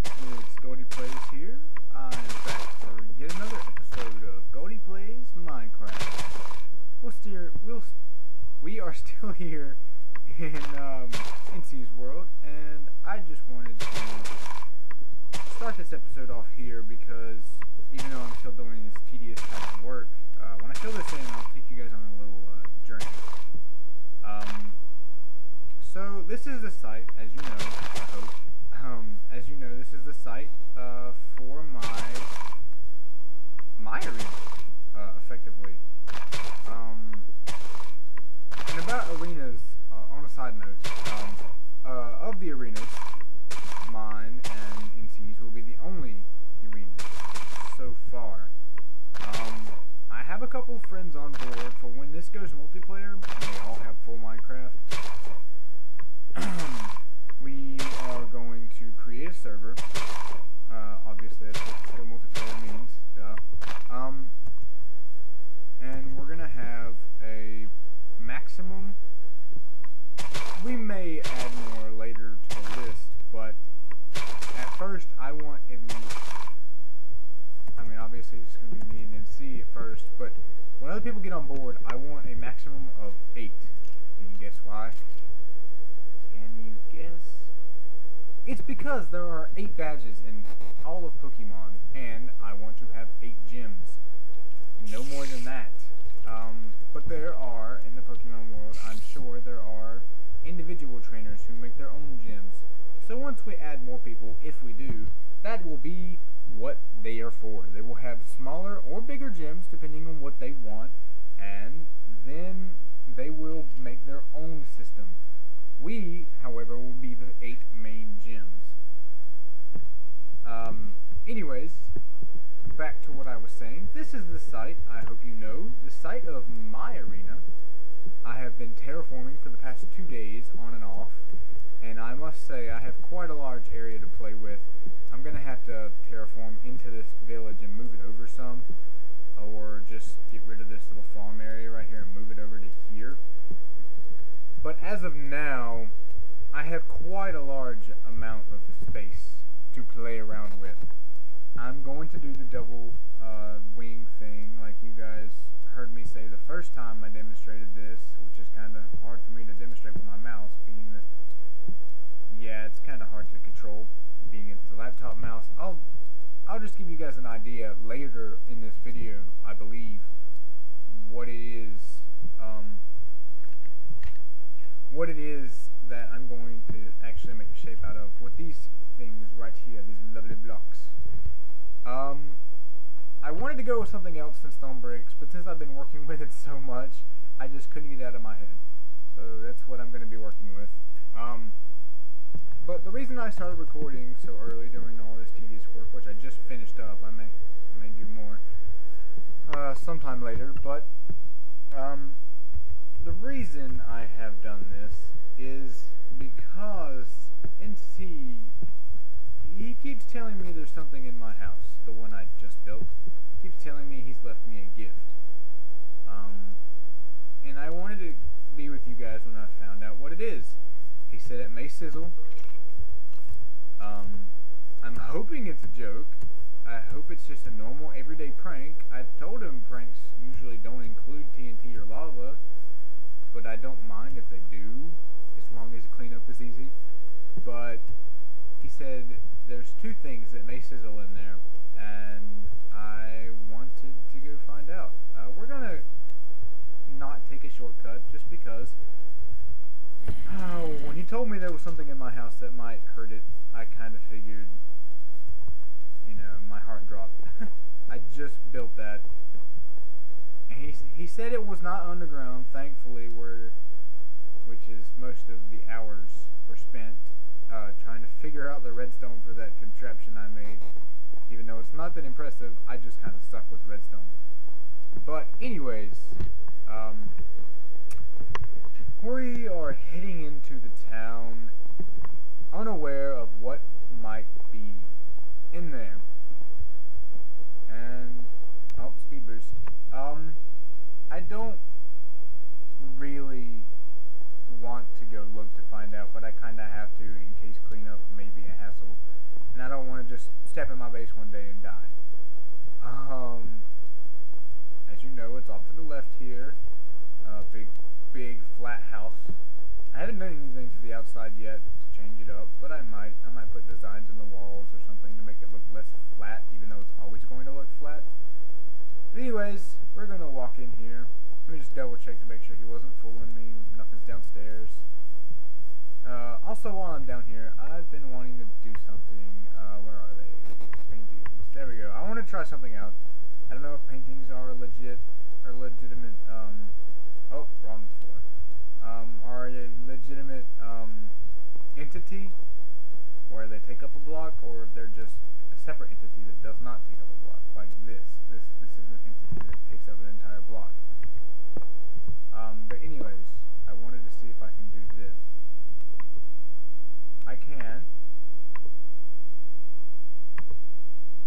It's Goldie-Plays here. I'm back for yet another episode of Goldie-Plays Minecraft. We are still here in NC's world, and I just wanted to start this episode off here because even though I'm still doing this tedious type of work, when I fill this in, I'll take you guys on a little journey. So this is the site, as you know, I hope. As you know, this is the site for my arena, effectively. And about arenas, on a side note, of the arenas, mine and NC's will be the only arenas so far. I have a couple friends on board for when this goes multiplayer, and they all have full Minecraft. We are going to create a server. Obviously, that's what go multiplayer means. Duh. And we're gonna have a maximum. We may add more later to the list, but at first, I want at least. I mean, obviously, it's gonna be me and NC at first, but when other people get on board, I want a maximum of 8. Can you guess why? Can you guess? It's because there are 8 badges in all of Pokemon, and I want to have 8 gyms. No more than that. But there are, in the Pokemon world, I'm sure there are individual trainers who make their own gyms. So once we add more people, if we do, that will be what they are for. They will have smaller or bigger gyms, depending on what they want, and then they will make their own system. We, however, will be the 8 main gyms. Anyways, back to what I was saying. This is the site, I hope you know, the site of my arena. I have been terraforming for the past 2 days, on and off, and I must say I have quite a large area to play with. I'm going to have to terraform into this village and move it over some, or just get rid of this little farm area right here and move it over to here. But as of now, I have quite a large amount of space to play around with. I'm going to do the double wing thing like you guys heard me say the first time I demonstrated this, which is kind of hard for me to demonstrate with my mouse, being that, yeah, it's kind of hard to control being it's a laptop mouse. I'll just give you guys an idea later in this video, I believe, what it is that I'm going to actually make a shape out of with these things right here, these lovely blocks. I wanted to go with something else than stone bricks, but since I've been working with it so much, I just couldn't get it out of my head. So that's what I'm going to be working with. But the reason I started recording so early during all this tedious work, which I just finished up, I may do more sometime later, but the reason I have done this is because NC, he keeps telling me there's something in my house, the one I just built. He keeps telling me he's left me a gift. And I wanted to be with you guys when I found out what it is. He said it may sizzle. I'm hoping it's a joke. I hope it's just a normal everyday prank. I've told him pranks usually don't include TNT or lava, but I don't mind if they do, as long as the cleanup is easy. But he said there's 2 things that may sizzle in there, and I wanted to go find out. We're gonna not take a shortcut just because when he told me there was something in my house that might hurt it, I kind of figured, you know, my heart dropped. I just built that. And he said it was not underground, thankfully, which is most of the hours were spent trying to figure out the redstone for that contraption I made. Even though it's not that impressive, I just kind of suck with redstone. But anyways, we are heading into the town, unaware of what might be in there. And, oh, speed boost. I don't really want to go look to find out, but I kind of have to in case cleanup may be a hassle. And I don't want to just step in my base one day and die. As you know, it's off to the left here. Big flat house. I haven't done anything to the outside yet to change it up, but I might. I might put designs in the walls or something to make it look less flat, even though it's always going to look flat. But anyways, we're gonna walk in here. Let me just double check to make sure he wasn't fooling me. Nothing's downstairs. Also, while I'm down here, I've been wanting to do something. Where are they? Paintings. There we go. I want to try something out. I don't know if paintings are legitimate. Oh, wrong floor. Are a legitimate entity where they take up a block, or if they're just a separate entity that does not take up a block, like this. This is an entity that takes up an entire block. But anyways, I wanted to see if I can do this. I can.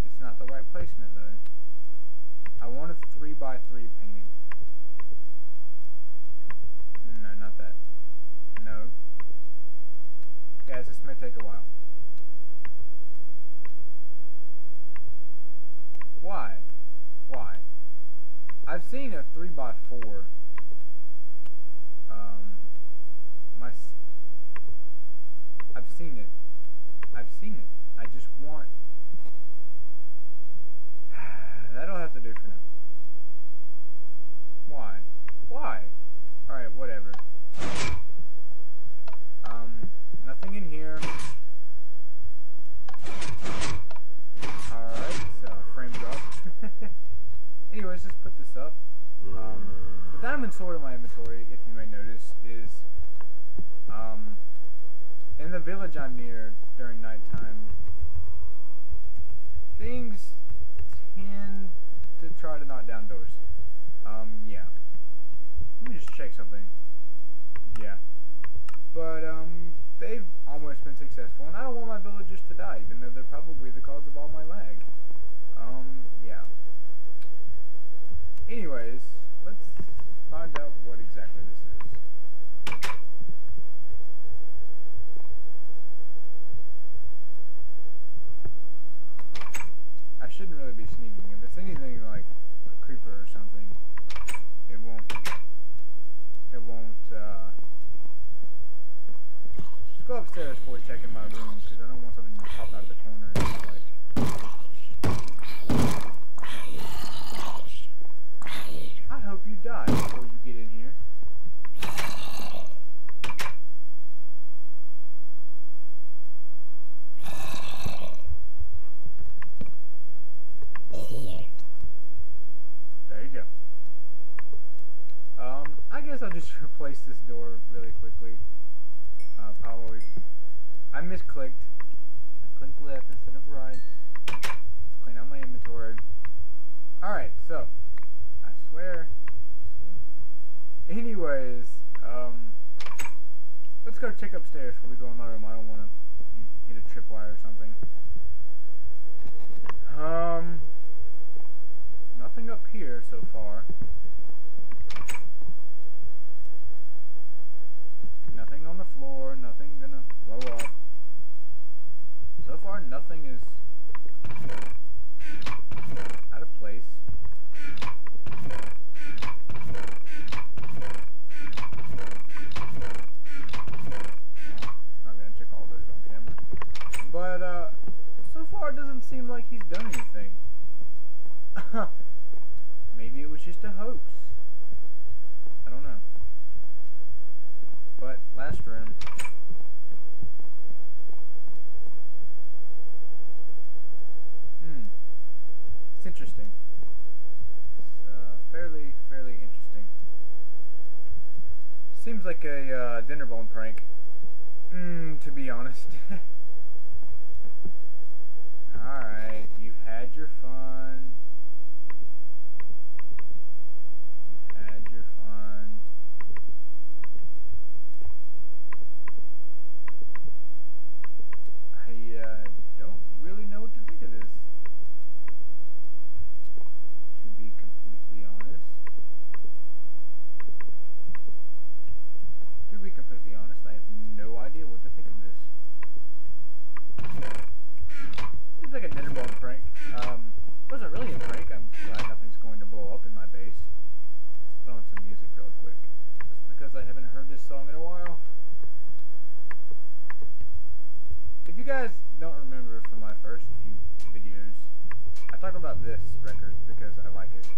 It's not the right placement though. I want a 3x3 painting. No, not that. No. Guys, this may take a while. Why? Why? I've seen a 3x4. I've seen it. I've seen it. I just want... That'll have to do for now. Why? Why? Alright, whatever. Nothing in here. Alright, frame drop. Anyways, let's put this up. The diamond sword in my inventory, if you may notice, is in the village I'm near during nighttime. Things tend to try to knock down doors. Yeah. Let me just check something. Yeah. But, they've almost been successful, and I don't want my villagers to die, even though they're probably the cause of all my lag. Yeah. Anyways, let's find out what exactly this is. I shouldn't really be sneaking. If it's anything like a creeper or something, it won't, just go upstairs before we check in my room, because I don't want something to pop out of the corner and just like... I hope you die before you get in here. There you go. I guess I'll just replace this door really quickly. Probably. I misclicked. I clicked left instead of right. Let's clean out my inventory. Alright, so. I swear. Anyways, let's go check upstairs before we go in my room. I don't want to hit a tripwire or something. Nothing up here so far. Nothing on the floor, nothing gonna blow up. So far, nothing is out of place. Not gonna check all those on camera. But, so far it doesn't seem like he's done anything. Maybe it was just a hoax. I don't know. But, last room. It's interesting. It's, fairly interesting. Seems like a, dinner bone prank. To be honest. Alright, you've had your fun. You've had your fun. I don't really know what to think of this, to be completely honest. To be completely honest, I have no idea what to think of this. snowball prank. Wasn't really a prank. I'm glad nothing's going to blow up in my base. Put on some music real quick. Just because I haven't heard this song in a while. If you guys don't remember from my first few videos, I talk about this record because I like it.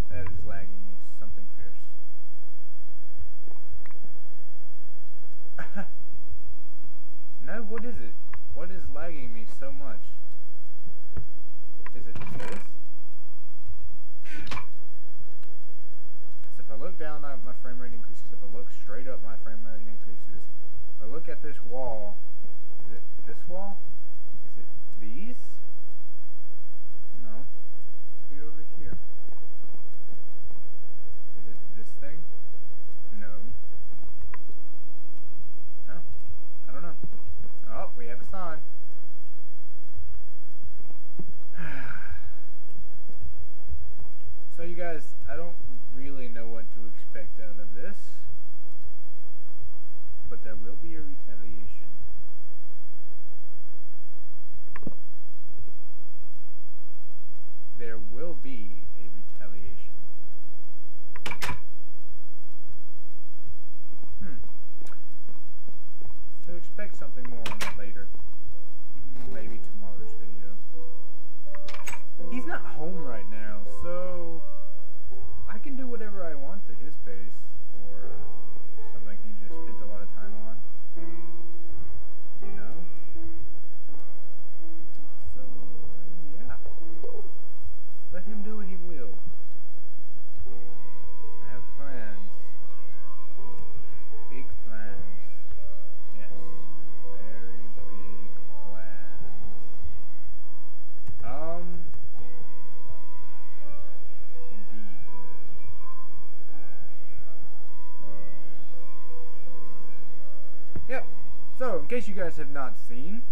That is lagging me something fierce. No, what is it? What is lagging me so much? Is it this? So if I look down, my frame rate increases. If I look straight up, my frame rate increases. If I look at this wall, is it this wall? Is it these? No. Be over here. Is it this thing? No. No. I don't know. Oh, we have a sign. So you guys, I don't really know what to expect out of this, but there will be a retaliation. There will be a retaliation. So expect something more on that later. Maybe tomorrow's video. He's not home right now, so I can do whatever I want to his base, or something he just spent a lot of time on. You know? So, yeah. Let him do what he will. I have plans. Big plans. Yes. Very big plans. Indeed. Yep. So, in case you guys have not seen,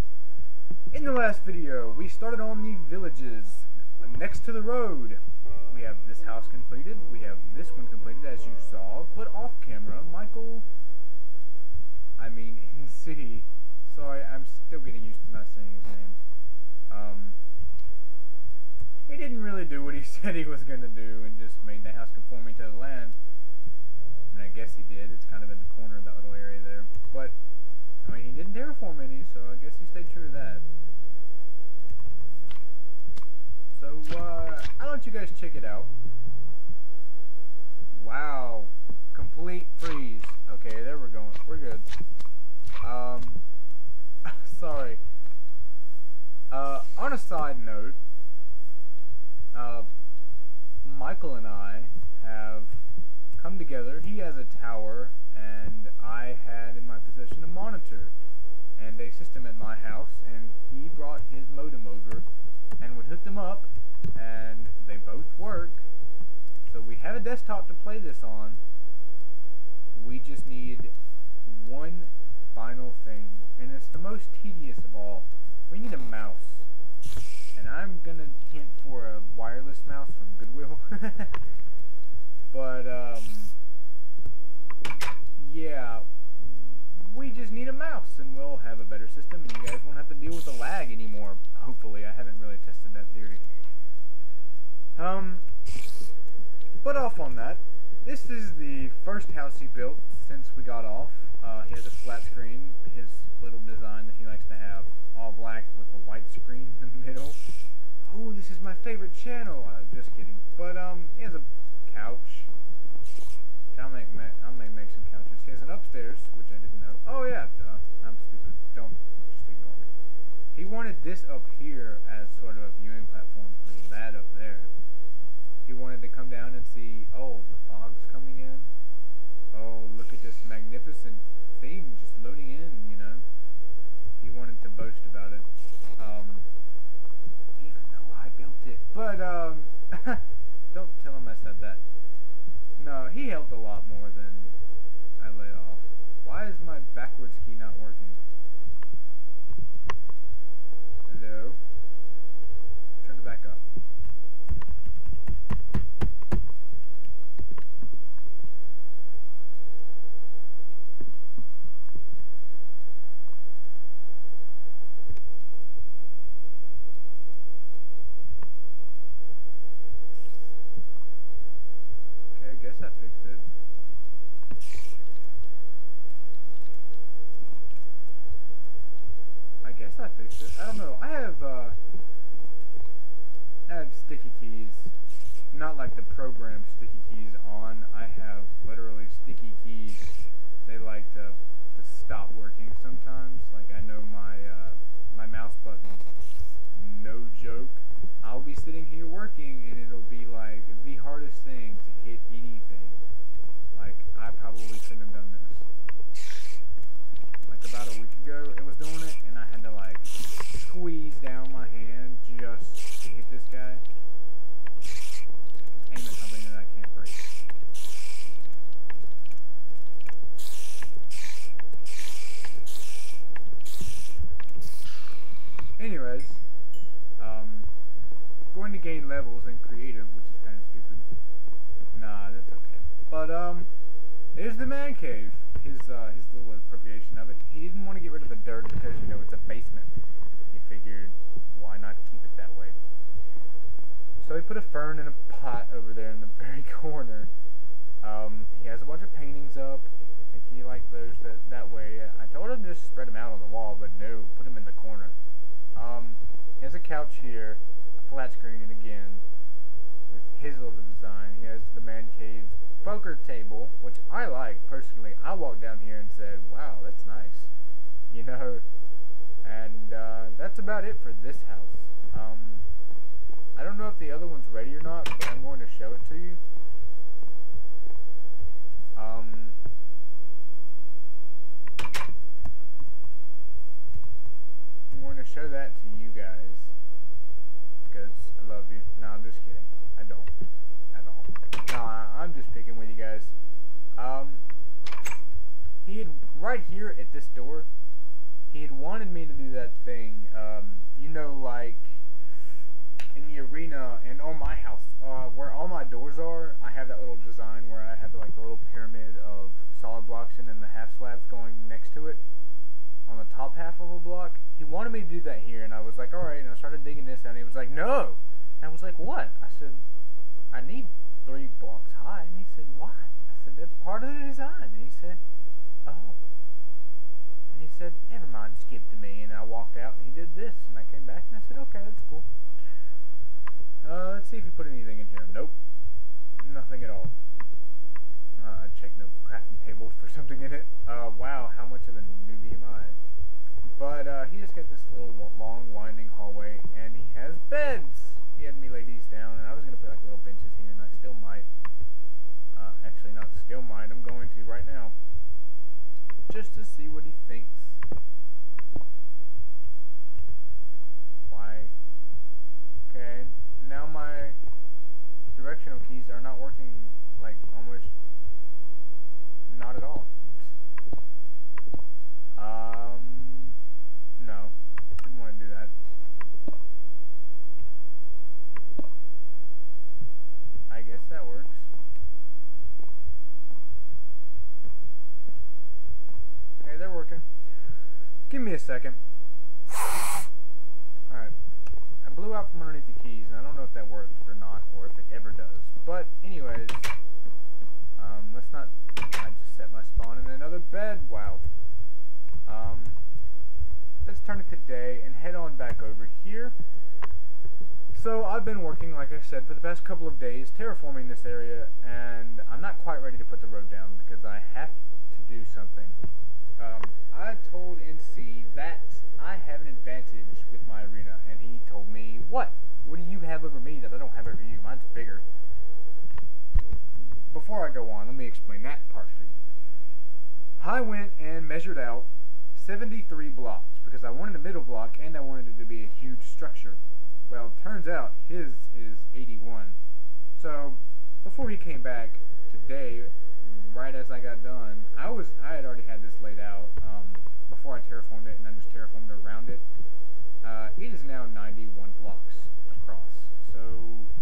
in the last video, we started on the villages next to the road. We have this house completed. We have this one completed, as you saw. But off camera, C. Sorry, I'm still getting used to not saying his name. He didn't really do what he said he was gonna do and just made the house conforming to the land. I mean, I guess he did. It's kind of in the corner of that little area there. But, I mean, he didn't terraform any, so I guess he stayed true to that. So, I'll let you guys check it out. Wow. Complete freeze. Okay, there we're going. We're good. Sorry. On a side note, Michael and I have come together. He has a tower, and I had in my possession a monitor and a system at my house, and he brought his modem over, and we hooked them up, and they both work. So we have a desktop to play this on. We just need one final thing, and it's the most tedious of all. We need a mouse. And I'm gonna hint for a wireless mouse from Goodwill. But, yeah, we just need a mouse, and we'll have a better system, and you guys won't have to deal with the lag anymore, hopefully. I haven't really tested that theory. But off on that, this is the first house he built since we got off. He has a flat screen, his little design that he likes to have, all black with a white screen in the middle. Oh, this is my favorite channel. Just kidding. But he has a couch. I may make some couches. He has an upstairs, which I didn't know. Oh yeah, duh. I'm stupid. Don't just ignore me. He wanted this up here as sort of a viewing platform for that up there. He wanted to come down and see, oh, the fog's coming in. Oh, look at this magnificent thing just loading in, you know. He wanted to boast about it. Even though I built it. But, don't tell him I said that. No, he helped a lot more than I let off. Why is my backwards key not working? Hello? Try to back up. guess I fixed it. I don't know. I have sticky keys, not like the program sticky keys on. I have literally sticky keys. They like to stop working sometimes. Like I know my mouse buttons. No joke. I'll be sitting here working and it'll be like the hardest thing to hit anything. Like I probably shouldn't have done this. Like about a week ago, it was doing it, and I had to like squeeze down my hand just to hit this guy. Aim at something that I can't break. Anyways, going to gain levels in creative, which is kind of stupid. Nah, that's okay. But there's the man cave. His little appropriation of it. He didn't want to get rid of the dirt because you know it's a basement. He figured, why not keep it that way? So he put a fern in a pot over there in the very corner. He has a bunch of paintings up. I think he liked those that way. I told him to just spread them out on the wall, but no, put them in the corner. He has a couch here, a flat screen again, with his little design. He has the man cave's poker table, which I like personally. I walked down here and said, wow, that's nice, you know, and that's about it for this house. I don't know if the other one's ready or not, but I'm going to show it to you. I'm going to show that to you guys because I love you. No, I'm just kidding. I don't at all. No, I'm just picking with you guys. He had right here at this door. He had wanted me to do that thing. You know, like in the arena and on my house, where all my doors are. I have that little design where I have like the little pyramid of solid blocks and then the half slabs going next to it on the top half of a block. He wanted me to do that here, and I was like, alright, and I started digging this out, and he was like, no! And I was like, what? I said, I need 3 blocks high, and he said, why? I said, that's part of the design, and he said, oh. And he said, never mind, just give it to me, and I walked out, and he did this, and I came back, and I said, okay, that's cool. Let's see if he put anything in here. Nope. Nothing at all. Check the crafting table for something in it. Wow, how much of a newbie am I? But he just got this little long winding hallway, and he has beds. He had me lay these down, and I was gonna put like little benches here, and I still might. Actually, not still might. I'm going to right now, just to see what he thinks. Why? Okay. Now my directional keys are not working, like almost not at all. No, didn't want to do that. I guess that works. Okay, they're working. Give me a second. Alright. I blew out from underneath the keys, and I don't know if that worked or not, or if it ever does. But, anyways, let's not. I just set my spawn in another bed. Wow. Let's turn it to day and head on back over here. So, I've been working, like I said, for the past couple of days, terraforming this area, and I'm not quite ready to put the road down because I have to do something. I told NC that I have an advantage with my arena, and he told me, what? What do you have over me that I don't have over you? Mine's bigger. Before I go on, let me explain that part for you. I went and measured out 73 blocks because I wanted a middle block and I wanted it to be a huge structure. Well, turns out his is 81. So, before he came back today, right as I got done, I had already had this laid out before I terraformed it, and I just terraformed around it. It is now 91 blocks across, so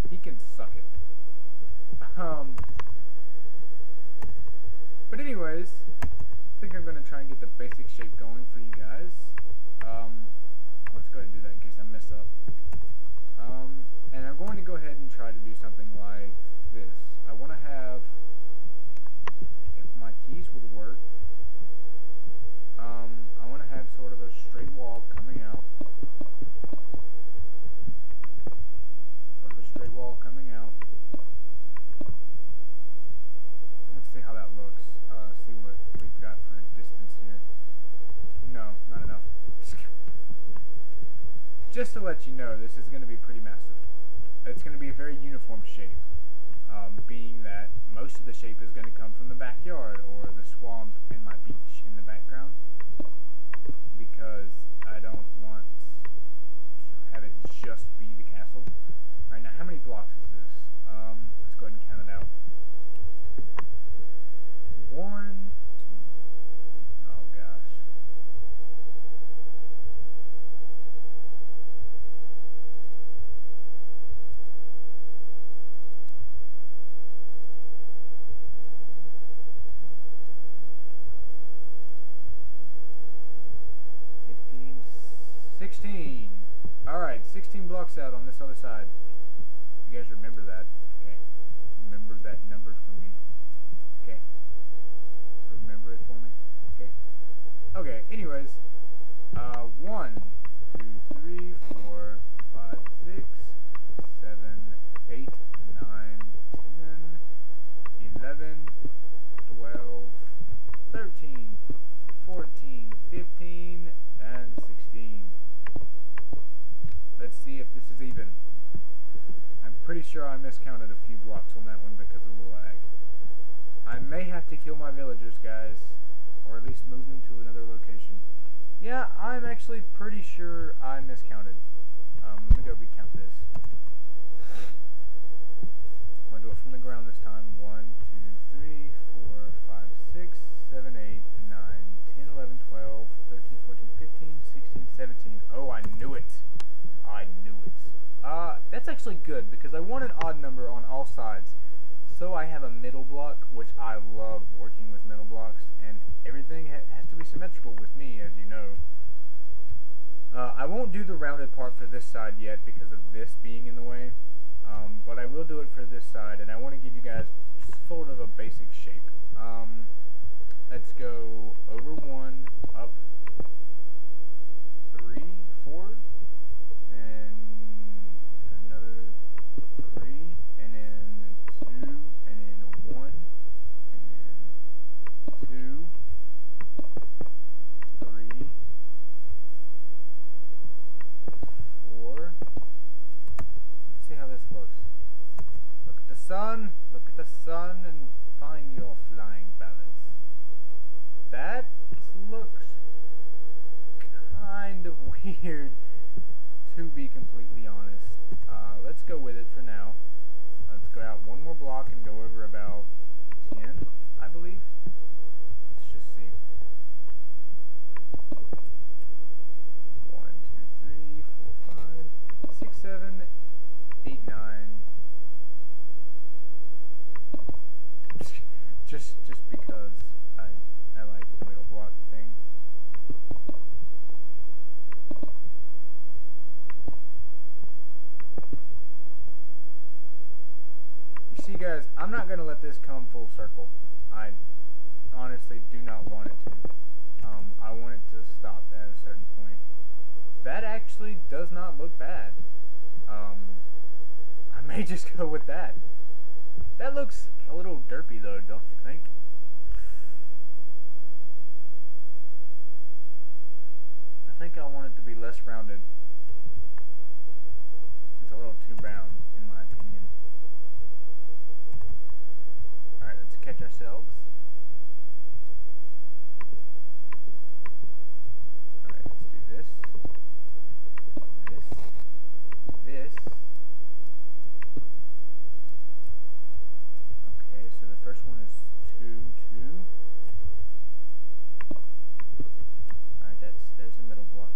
he can suck it. But anyways, I think I'm going to try and get the basic shape going for you guys. Let's go ahead and do that in case I mess up. And I'm going to go ahead and try to do something like this. I want to have, if my keys would work, I want to have sort of a straight wall coming out just to let you know, this is going to be pretty massive. It's going to be a very uniform shape, being that most of the shape is going to come from the backyard or the swamp and my beach in the background, because I don't want to have it just be the castle. Alright, now how many blocks is this? Let's go ahead and count it out. 1, 2, oh gosh. Alright, 16 blocks out on this other side. You guys remember that, okay? Remember that number for me, okay? Remember it for me, okay? Okay, anyways, 1, 2, 3, 4, 5, 6, 7, 8, 9, 10, 11, 12, 13, 14, 15, and 16. Let's see if this is even. I'm pretty sure I miscounted a few blocks on that one because of the lag. I may have to kill my villagers, guys, or at least move them to another location. Yeah, I'm actually pretty sure I miscounted. Let me go recount this. I'm going to do it from the ground this time. 1, 2, 3, 4, 5, 6, 7, 8, 9, 10, 11, 12, 13, 14, 15, 16, 17. Oh, I knew it. I knew it. That's actually good, because I want an odd number on all sides. So I have a middle block, which I love working with middle blocks, and everything has to be symmetrical with me, as you know. I won't do the rounded part for this side yet because of this being in the way, but I will do it for this side, and I want to give you guys sort of a basic shape. Let's go over 1, up 3, 4, and another 3, and then 2, and then 1, and then 2, 3, 4. Let's see how this looks. Look at the sun, and find your flying balance. That looks kind of weird, to be completely honest. Let's go with it for now. Let's go out one more block and go over about 10, I believe. Let's just see. 1, 2, 3, 4, 5, 6, 7, 8, 9. Just because I like the middle block thing. You see, guys, I'm not gonna let this come full circle. I honestly do not want it to. I want it to stop at a certain point. That actually does not look bad. I may just go with that. That looks a little derpy though, don't you think? I think I want it to be less rounded. It's a little too round, in my opinion. Alright, let's catch ourselves. Alright, let's do this. This. Okay, so the first one is 2, 2. Alright, there's the middle block.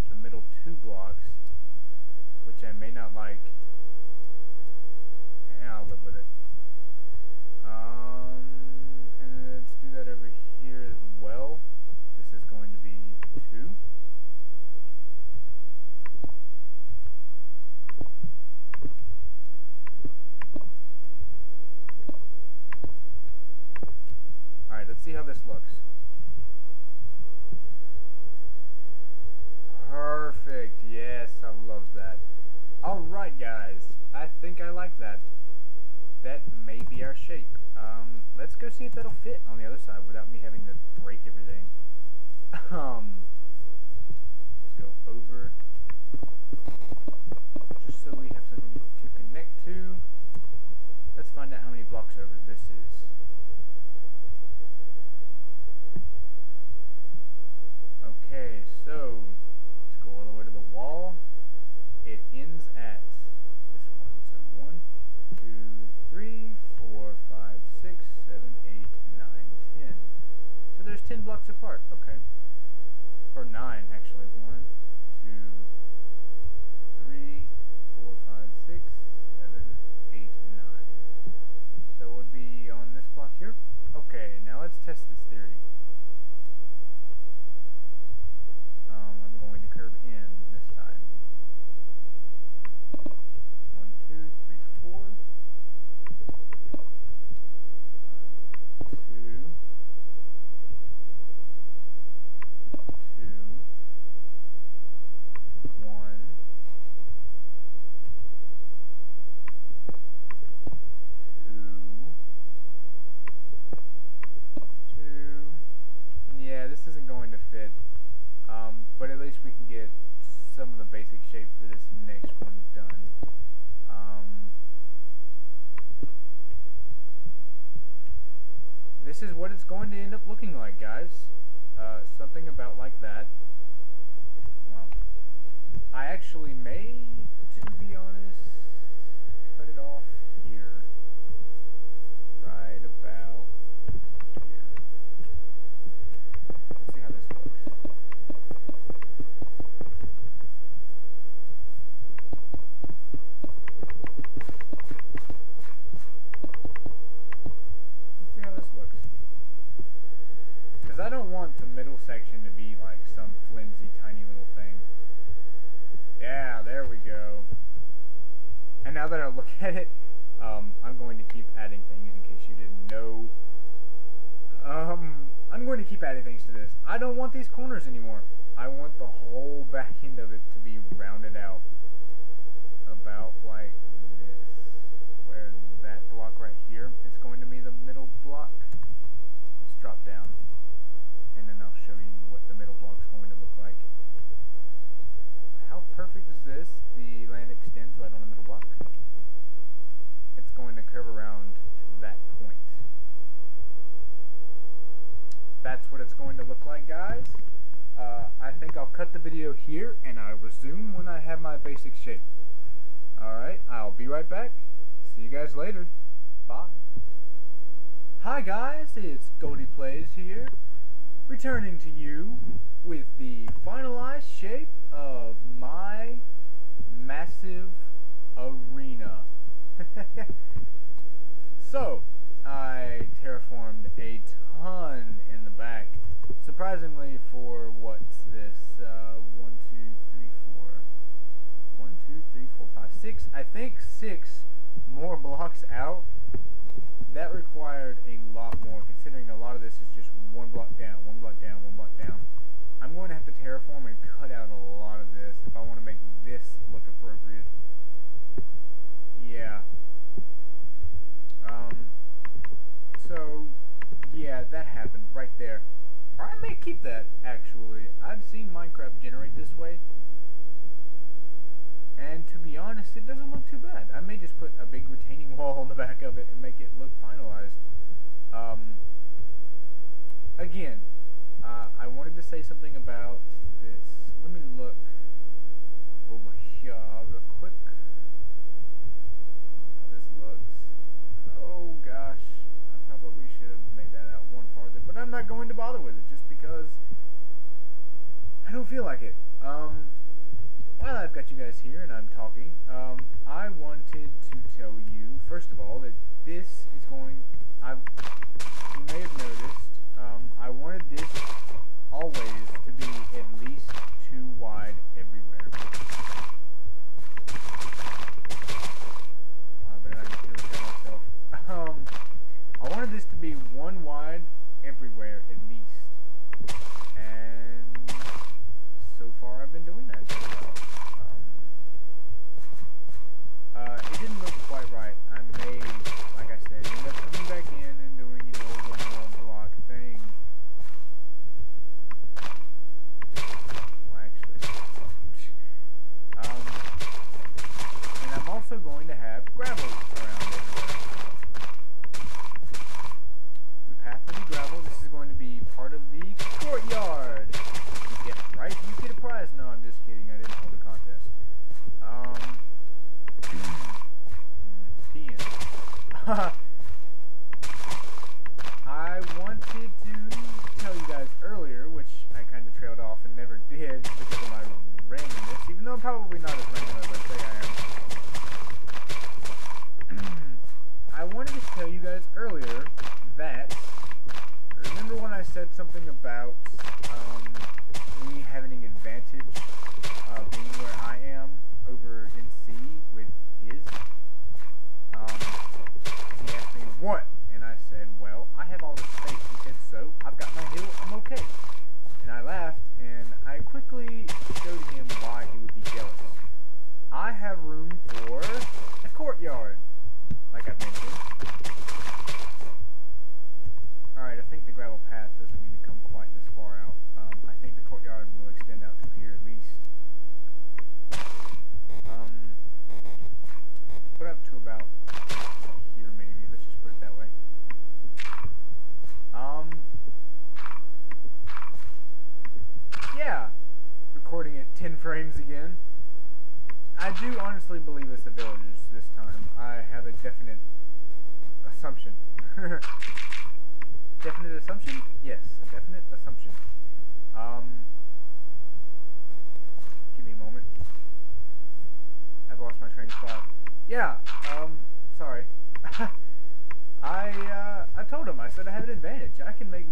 The middle 2 blocks, which I may not like. And I'll live with it. And then let's do that over here as well. This is going to be 2. Alright, let's see how this looks. Perfect, yes, I love that. Alright guys, I think I like that. That may be our shape. Let's go see if that'll fit on the other side without me having to break everything. Let's go over blocks apart. Okay. Or 9, actually. 1, 2, 3, 4, 5, 6, 7, 8, 9. So it would be on this block here. Okay, now let's test this theory. I'm going to curve in this time. 1, 2, 3, 4. 2, 2, 1, 2, 2. Yeah, this isn't going to fit. But at least we can get some of the basic shape for this next one done. This is what it's going to end up looking like, guys. Something about like that. Well, I actually may, to be honest, cut it off here. Right about here. Let's see how this looks. Because I don't want the middle section to be like some flimsy, tiny little thing. Yeah, there we go. And now that I look at it, I'm going to keep adding things in case you didn't know. I'm going to keep adding things to this. I don't want these corners anymore. I want the whole back end of it to be rounded out. About like this. Where that block right here is going to be the middle block. Let's drop down. And then I'll show you what the middle block is going to look like. How perfect is this? The land extends right on the middle block. It's going to curve around to that point. That's what it's going to look like, guys. I think I'll cut the video here and I'll resume when I have my basic shape. Alright, I'll be right back. See you guys later. Bye. Hi guys, it's Goldie-Plays here, returning to you with the finalized shape of my massive arena. So, I terraformed a ton in the back. Surprisingly, for what's this? 1, 2, 3, 4. 1, 2, 3, 4, 5, 6. I think 6 more blocks out. That required a lot more, considering a lot of this is just one block down, one block down, one block down. I'm going to have to terraform and cut out a lot of this if I want to make this look appropriate. Yeah. So, yeah, that happened right there. Or I may keep that, actually. I've seen Minecraft generate this way. And to be honest, it doesn't look too bad. I may just put a big retaining wall on the back of it and make it look finalized. Again, I wanted to say something about this. Let me look over here real quick. How this looks. Oh gosh, I probably should have made that out one farther, but I'm not going to bother with it just because I don't feel like it. While I've got you guys here and I'm talking, I wanted to tell you, first of all, that this is going, you may have noticed, I wanted this always to be at least 2 wide everywhere. But I can repeat myself. I wanted this to be 1 wide everywhere at least. And so far I've been doing that. It didn't look quite right. I may, like I said, end up coming back in and doing, you know, one more block thing. Well, actually. And I'm also going to have gravel around everywhere. The path will be gravel. This is going to be part of the courtyard. Yeah, right? You get a prize. No, I'm just kidding. I didn't hold a contest. I wanted to tell you guys earlier No, probably not as random as I say I am. I wanted to tell you guys earlier that, remember when I said something about me having an advantage being where I am over in C with his? And he asked me, what? And I said, well, I have all the space. He said, so? I've got my hill, I'm okay. And I laughed, and I quickly showed him why he would be jealous. I have room for a courtyard, like I've mentioned. Alright, I think the gravel path doesn't need to come quite this far out. I think the courtyard will extend out to here at least. Put up to about here maybe. Let's just put it that way. Yeah. Recording at 10 frames again. I do honestly believe it's the villagers this time. I have a definite assumption. Definite assumption? Yes, a definite assumption. Give me a moment. I've lost my train of thought. Yeah, sorry. I told him, I said I have an advantage. I can make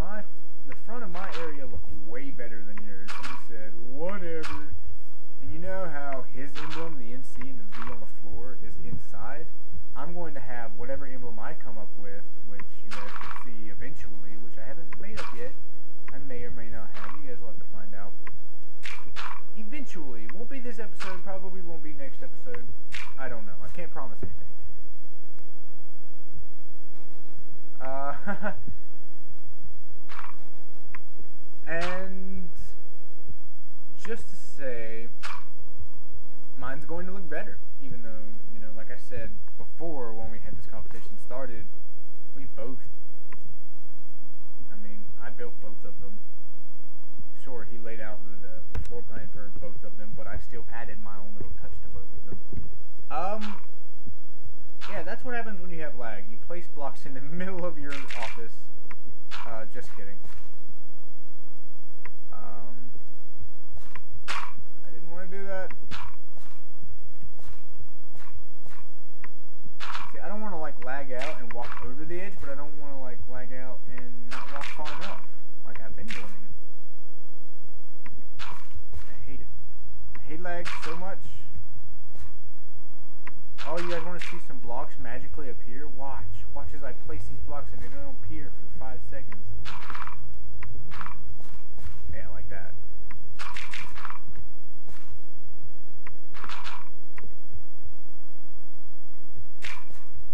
the front of my area look way better than yours. And he said, whatever. And you know how his emblem, the NC and the V on the floor, is inside? I'm going to have whatever emblem I come up with, which you guys will see eventually, which I haven't made up yet. I may or may not have. You guys will have to find out. Eventually. Won't be this episode, probably won't be next episode. I don't know. I can't promise anything. And just to say, mine's going to look better, even though, you know, like I said before when we had this competition started, we both, I mean, I built both of them. Sure, he laid out the floor plan for both of them, but I still added my own little touch to both of them. Yeah, that's what happens when you have lag. You place blocks in the middle of your office. Just kidding. I didn't want to do that. See, I don't want to like lag out and walk over the edge, but I don't want to like lag out and not walk far enough, like I've been doing. I hate it. I hate lag so much. Oh, you guys want to see some blocks magically appear? Watch. Watch as I place these blocks and they don't appear for 5 seconds. Yeah, like that.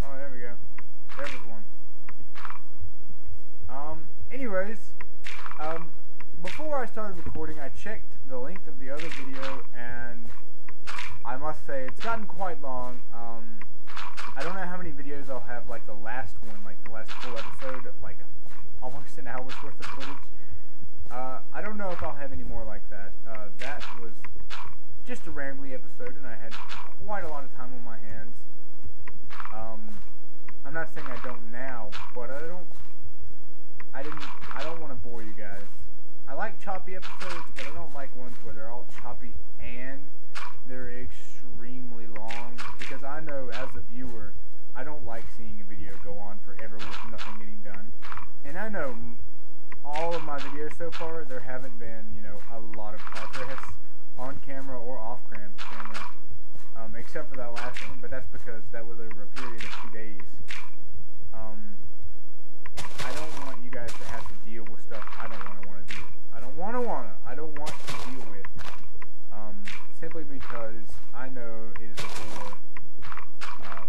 Oh, there we go. There was one. Anyways, before I started recording, I checked the length of the other video, and I must say it's gotten quite long. I don't know how many videos I'll have, like the last one, like the last full episode, like almost an hour's worth of footage. I don't know if I'll have any more like that. That was just a rambly episode, and I had quite a lot of time on my hands. I'm not saying I don't now, but I don't want to bore you guys. I like choppy episodes, but I don't like ones where they're all choppy and they're extremely long, because I know as a viewer, I don't like seeing a video go on forever with nothing getting done. And I know all of my videos so far, there haven't been, you know, a lot of progress on camera or off camera, except for that last one, but that's because that was over a period of 2 days. I don't want you guys to have to deal with stuff I don't want to deal with. I don't want to deal with. Simply because I know it is a bore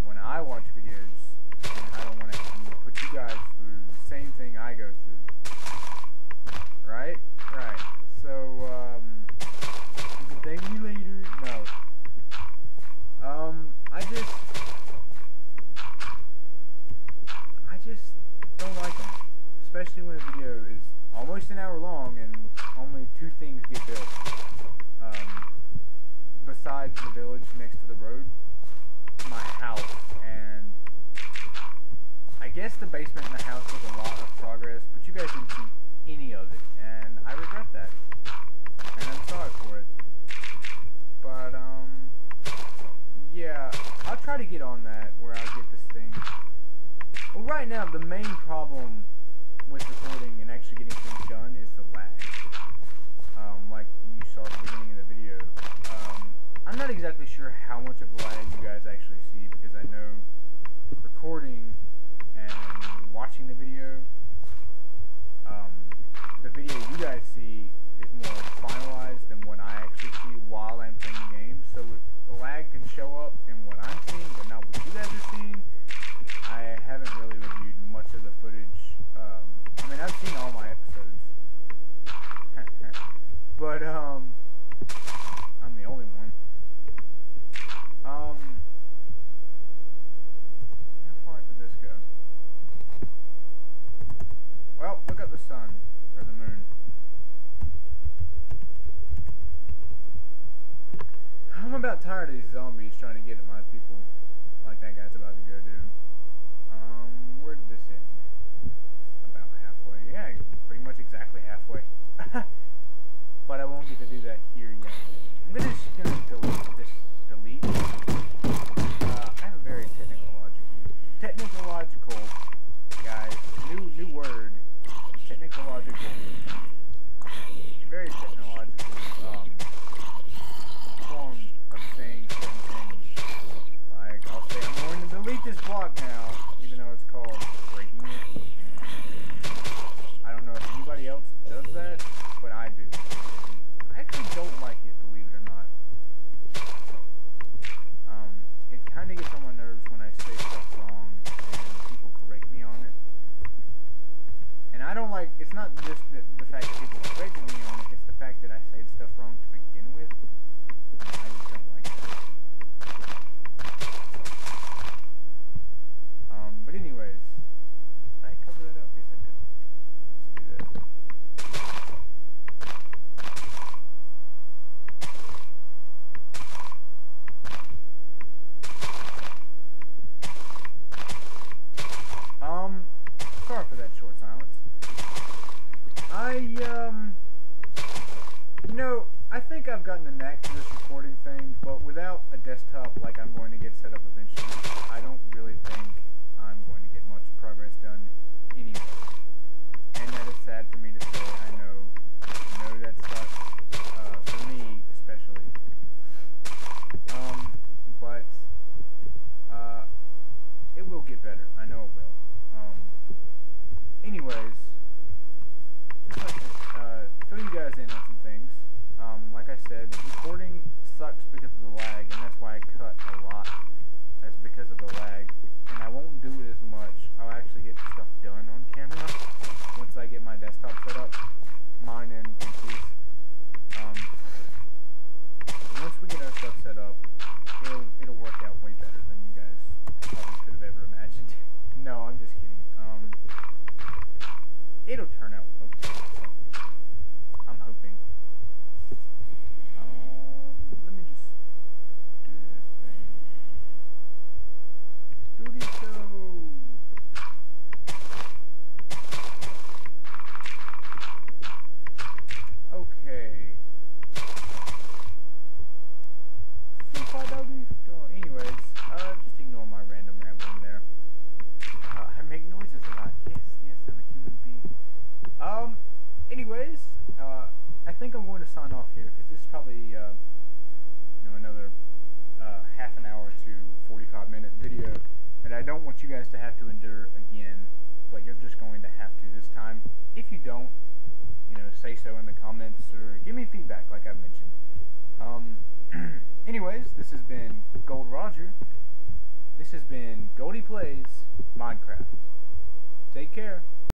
when I watch videos, and I don't want to put you guys through the same thing I go through. Right? Right. So, you can thank me later. No. I just don't like them. Especially when a video is almost an hour long and only 2 things get built. Besides the village next to the road, my house, and I guess the basement in the house was a lot of progress, but you guys didn't see any of it, and I regret that, and I'm sorry for it. But I'll try to get on that where I'll get this thing. Well, right now the main problem with recording and actually getting things done is the lag. Like you saw at the beginning of the video. I'm not exactly sure how much of the lag you guys actually see, because I know recording and watching the video you guys see is more finalized than what I actually see while I'm playing the game. So the lag can show up in what I'm seeing, but not what you guys are seeing. I haven't really reviewed much of the footage. I mean, I've seen all my episodes, but I'm the only one. How far did this go? Well, look at the sun, or the moon. I'm about tired of these zombies trying to get at my people, like that guy's about to go do. Where did this end? About halfway. Yeah, pretty much exactly halfway. But I won't get to do that here yet. I'm just gonna delete this. Delete. I have a very technological, guys. New word. Technological. Very technological form of saying certain things. Like, I'll say I'm going to delete this block now, even though it's called breaking it. I don't know if anybody else does that, but I do. I actually don't like it, believe it or not. It kind of gets on my nerves when I say stuff wrong and people correct me on it. And I don't like, it's not just the fact that people correct me on it, it's the fact that I say stuff wrong to begin with. I just don't like that. But anyways, did I cover that up? Yes, I did. Let's do this. Sorry for that short silence. You know, I think I've gotten the knack to this recording thing, but without a desktop like I'm going to get set up eventually, I don't really think I'm going to get much progress done anyway. And that is sad for me to say, I know that sucks, for me especially. But, it will get better, I know it will. Anyways, just like to fill you guys in on some things. Like I said, recording sucks because of the lag, and that's why I cut a lot. That's because of the lag, and I won't do it as much. I'll actually get stuff done on camera once I get my desktop set up, mine and PC's. Once we get our stuff set up, it'll work out way better than you guys probably could have ever imagined. No, I'm just kidding. It'll turn out okay. I'm hoping. Let me just do this thing. Doody so. Okay. Super doggy. Anyways, just ignore my random rambling there. I make noises a lot. Yes, I'm a human being. Anyways, I think I'm going to sign off here, because this is probably, another half an hour to 45-minute video that I don't want you guys to have to endure again, but you're just going to have to this time. If you don't, say so in the comments, or give me feedback like I've mentioned. Anyways, this has been Gold Roger. This has been Goldie-Plays Minecraft. Take care.